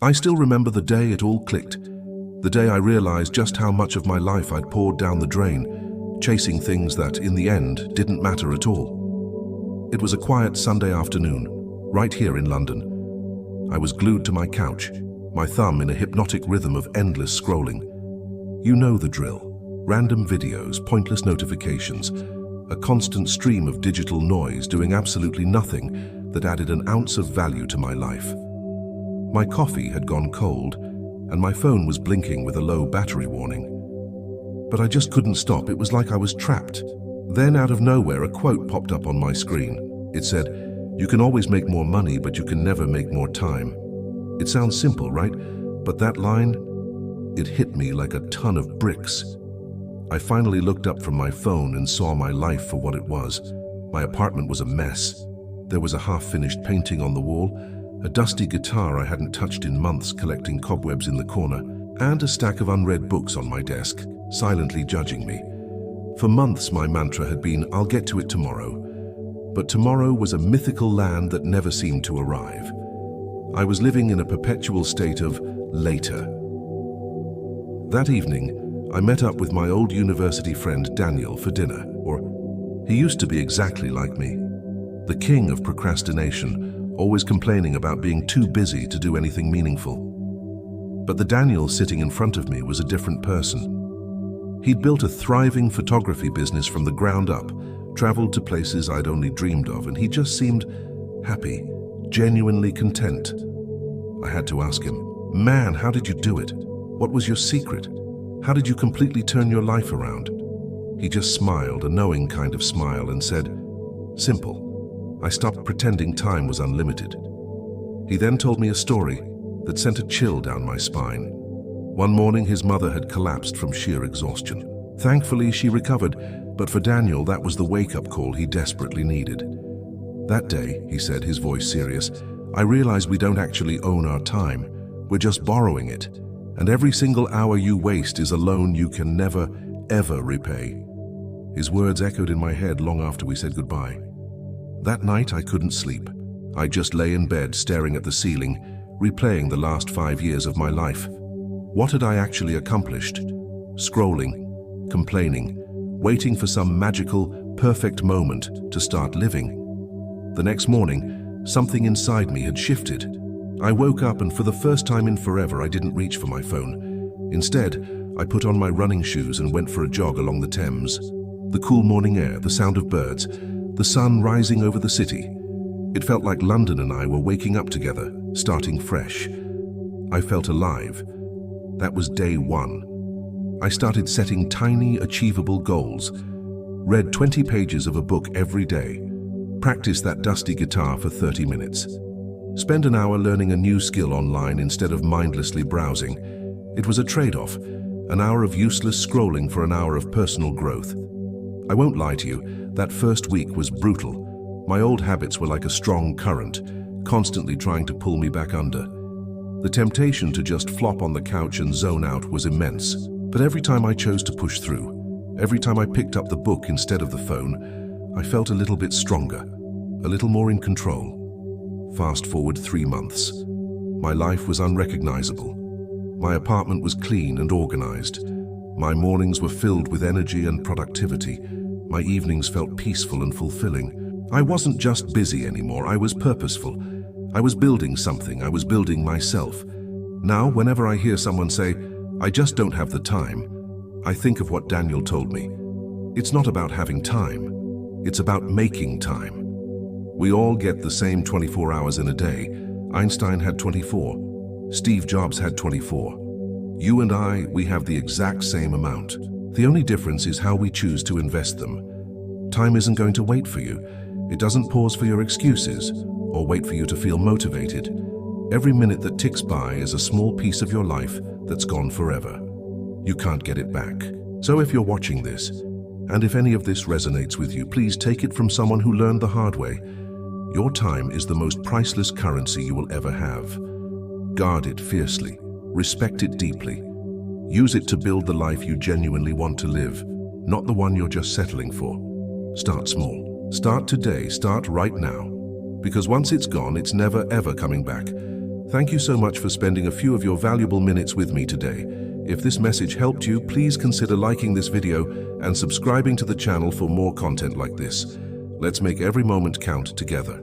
I still remember the day it all clicked, the day I realized just how much of my life I'd poured down the drain, chasing things that, in the end, didn't matter at all. It was a quiet Sunday afternoon, right here in London. I was glued to my couch, my thumb in a hypnotic rhythm of endless scrolling. You know the drill. Random videos, pointless notifications, a constant stream of digital noise doing absolutely nothing that added an ounce of value to my life. My coffee had gone cold, and my phone was blinking with a low battery warning. But I just couldn't stop. It was like I was trapped. Then, out of nowhere, a quote popped up on my screen. It said, "You can always make more money, but you can never make more time." It sounds simple, right? But that line, it hit me like a ton of bricks. I finally looked up from my phone and saw my life for what it was. My apartment was a mess. There was a half-finished painting on the wall, a dusty guitar I hadn't touched in months collecting cobwebs in the corner, and a stack of unread books on my desk, silently judging me. For months my mantra had been, "I'll get to it tomorrow." But tomorrow was a mythical land that never seemed to arrive. I was living in a perpetual state of later. That evening, I met up with my old university friend Daniel for dinner, or he used to be exactly like me. The king of procrastination, always complaining about being too busy to do anything meaningful. But the Daniel sitting in front of me was a different person. He'd built a thriving photography business from the ground up, traveled to places I'd only dreamed of, and he just seemed happy, genuinely content. I had to ask him, "Man, how did you do it? What was your secret? How did you completely turn your life around?" He just smiled, a knowing kind of smile, and said, "Simple. I stopped pretending time was unlimited." He then told me a story that sent a chill down my spine. One morning, his mother had collapsed from sheer exhaustion. Thankfully, she recovered, but for Daniel, that was the wake-up call he desperately needed. "That day," he said, his voice serious, "I realized we don't actually own our time. We're just borrowing it. And every single hour you waste is a loan you can never, ever repay." His words echoed in my head long after we said goodbye. That night, I couldn't sleep. I just lay in bed staring at the ceiling, replaying the last 5 years of my life. What had I actually accomplished? Scrolling, complaining, waiting for some magical, perfect moment to start living. The next morning, something inside me had shifted. I woke up, and for the first time in forever, I didn't reach for my phone. Instead, I put on my running shoes and went for a jog along the Thames. The cool morning air, the sound of birds, the sun rising over the city. It felt like London and I were waking up together, starting fresh. I felt alive. That was day one. I started setting tiny, achievable goals. Read 20 pages of a book every day. Practiced that dusty guitar for 30 minutes. Spend an hour learning a new skill online instead of mindlessly browsing. It was a trade-off, an hour of useless scrolling for an hour of personal growth. I won't lie to you, that first week was brutal. My old habits were like a strong current, constantly trying to pull me back under. The temptation to just flop on the couch and zone out was immense. But every time I chose to push through, every time I picked up the book instead of the phone, I felt a little bit stronger, a little more in control. Fast forward 3 months. My life was unrecognizable. My apartment was clean and organized. My mornings were filled with energy and productivity. My evenings felt peaceful and fulfilling. I wasn't just busy anymore, I was purposeful. I was building something, I was building myself. Now, whenever I hear someone say, "I just don't have the time," I think of what Daniel told me. It's not about having time, it's about making time. We all get the same 24 hours in a day. Einstein had 24. Steve Jobs had 24. You and I, we have the exact same amount. The only difference is how we choose to invest them. Time isn't going to wait for you. It doesn't pause for your excuses or wait for you to feel motivated. Every minute that ticks by is a small piece of your life that's gone forever. You can't get it back. So if you're watching this, and if any of this resonates with you, please take it from someone who learned the hard way. Your time is the most priceless currency you will ever have. Guard it fiercely, respect it deeply. Use it to build the life you genuinely want to live, not the one you're just settling for. Start small. Start today, start right now. Because once it's gone, it's never ever coming back. Thank you so much for spending a few of your valuable minutes with me today. If this message helped you, please consider liking this video and subscribing to the channel for more content like this. Let's make every moment count together.